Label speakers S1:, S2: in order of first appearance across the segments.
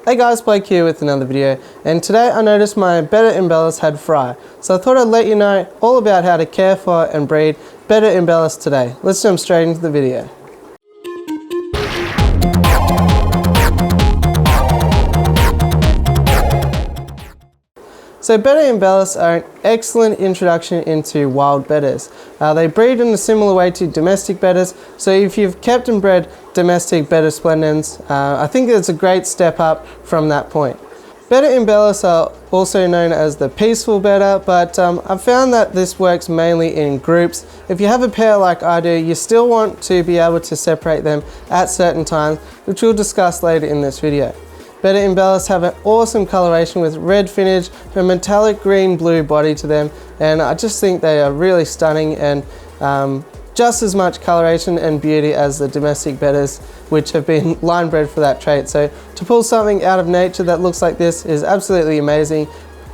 S1: Hey guys, Blake here with another video, and today I noticed my Betta Imbellis had fry, so I thought I'd let you know all about how to care for and breed Betta Imbellis today. Let's jump straight into the video. So Betta Imbellis are an excellent introduction into wild bettas. They breed in a similar way to domestic bettas, so if you've kept and bred domestic Betta splendens, I think it's a great step up from that point. Betta Imbellis are also known as the peaceful betta, but I've found that this works mainly in groups. If you have a pair like I do, you still want to be able to separate them at certain times, which we'll discuss later in this video. Betta Imbellis have an awesome coloration with red finish, a metallic green-blue body to them, and I just think they are really stunning and just as much coloration and beauty as the domestic bettas, which have been line bred for that trait. So to pull something out of nature that looks like this is absolutely amazing,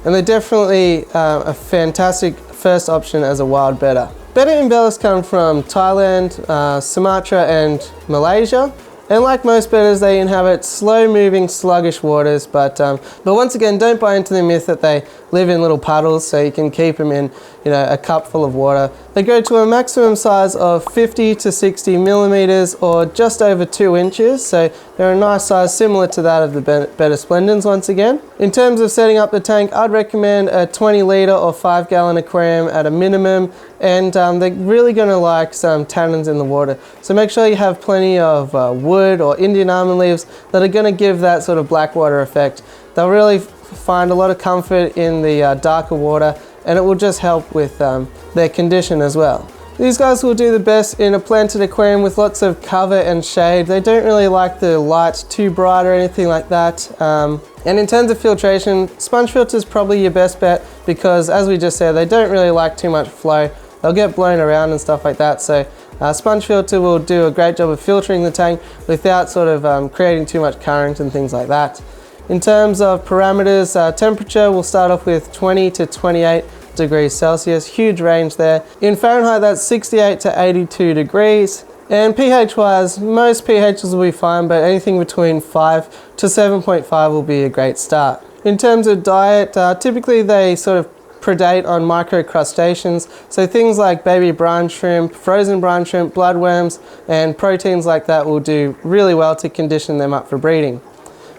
S1: and they're definitely a fantastic first option as a wild betta. Betta Imbellis come from Thailand, Sumatra and Malaysia. And like most bettas, they inhabit slow-moving, sluggish waters, but once again, don't buy into the myth that they live in little puddles, so you can keep them in, a cup full of water. They go to a maximum size of 50 to 60 millimeters, or just over 2 inches, so they're a nice size, similar to that of the Betta splendens once again. In terms of setting up the tank, I'd recommend a 20 litre or 5 gallon aquarium at a minimum, and they're really going to like some tannins in the water. So make sure you have plenty of wood or Indian almond leaves that are going to give that sort of black water effect. They'll really find a lot of comfort in the darker water, and it will just help with their condition as well. These guys will do the best in a planted aquarium with lots of cover and shade. They don't really like the light too bright or anything like that. And in terms of filtration, sponge filter is probably your best bet because, as we just said, they don't really like too much flow. They'll get blown around and stuff like that. So sponge filter will do a great job of filtering the tank without sort of creating too much current and things like that. In terms of parameters, temperature will start off with 20 to 28 degrees Celsius, huge range there. In Fahrenheit, that's 68 to 82 degrees. And pH wise, most pHs will be fine, but anything between 5 to 7.5 will be a great start. In terms of diet, typically they sort of predate on microcrustaceans, so things like baby brine shrimp, frozen brine shrimp, bloodworms, and proteins like that will do really well to condition them up for breeding.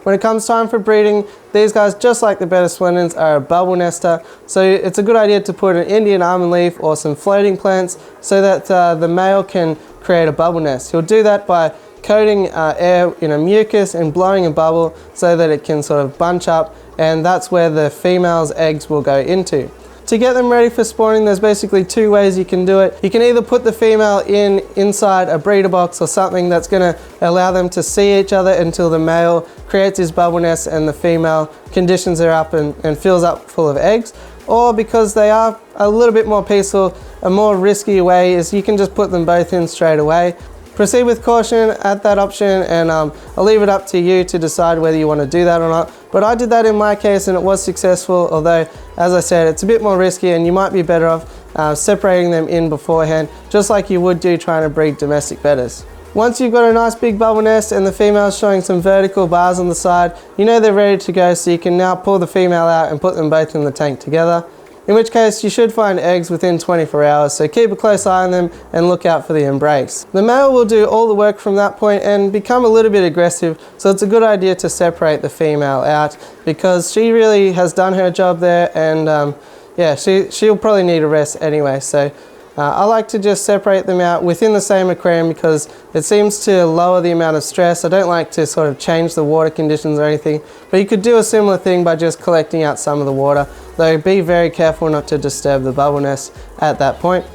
S1: When it comes time for breeding, these guys, just like the Betta splendens, are a bubble nester, so it's a good idea to put an Indian almond leaf or some floating plants so that the male can create a bubble nest. He'll do that by coating air in a mucus and blowing a bubble so that it can sort of bunch up, and that's where the female's eggs will go into. To get them ready for spawning, there's basically 2 ways you can do it. You can either put the female inside a breeder box or something that's going to allow them to see each other until the male creates his bubble nest and the female conditions her up and fills up full of eggs. Or, because they are a little bit more peaceful, a more risky way is you can just put them both in straight away. Proceed with caution at that option, and I'll leave it up to you to decide whether you want to do that or not. But I did that in my case and it was successful, although, as I said, it's a bit more risky and you might be better off separating them in beforehand, just like you would do trying to breed domestic bettas. Once you've got a nice big bubble nest and the female's showing some vertical bars on the side, you know they're ready to go, so you can now pull the female out and put them both in the tank together. In which case, you should find eggs within 24 hours, so keep a close eye on them and look out for the embrace. The male will do all the work from that point and become a little bit aggressive, so it's a good idea to separate the female out because she really has done her job there, and yeah, she'll probably need a rest anyway. So I like to just separate them out within the same aquarium because it seems to lower the amount of stress. I don't like to sort of change the water conditions or anything, but you could do a similar thing by just collecting out some of the water, though be very careful not to disturb the bubble nest at that point.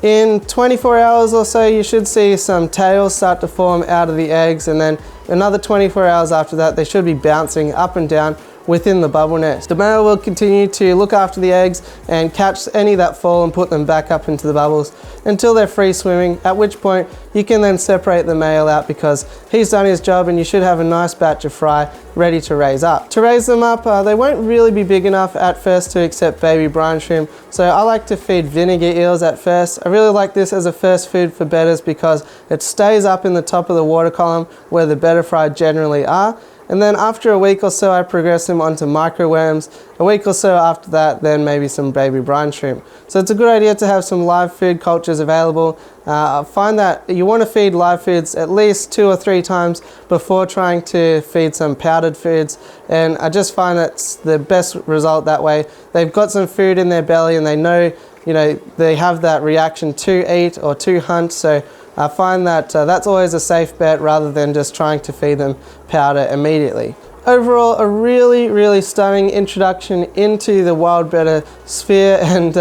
S1: In 24 hours or so, you should see some tails start to form out of the eggs, and then another 24 hours after that, they should be bouncing up and down within the bubble nest. The male will continue to look after the eggs and catch any that fall and put them back up into the bubbles until they're free swimming, at which point you can then separate the male out because he's done his job and you should have a nice batch of fry ready to raise up. To raise them up, they won't really be big enough at first to accept baby brine shrimp, so I like to feed vinegar eels at first. I really like this as a first food for bettas because it stays up in the top of the water column where the betta fry generally are, And then after a week or so, I progress them onto microworms. A week or so after that, then maybe some baby brine shrimp. So it's a good idea to have some live food cultures available. I find that you want to feed live foods at least 2 or 3 times before trying to feed some powdered foods. And I just find that's the best result that way. They've got some food in their belly and they know, you know, they have that reaction to eat or to hunt. So I find that that's always a safe bet rather than just trying to feed them powder immediately. Overall, a really, really stunning introduction into the wild betta sphere, and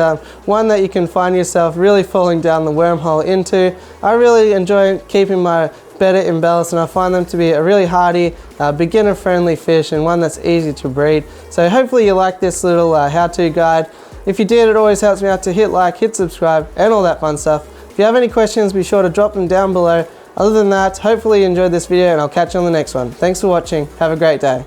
S1: one that you can find yourself really falling down the wormhole into. I really enjoy keeping my Betta Imbellis, and I find them to be a really hardy, beginner-friendly fish, and one that's easy to breed. So hopefully you like this little how-to guide. If you did, it always helps me out to hit like, hit subscribe, and all that fun stuff. If you have any questions, be sure to drop them down below. Other than that, hopefully you enjoyed this video and I'll catch you on the next one. Thanks for watching. Have a great day.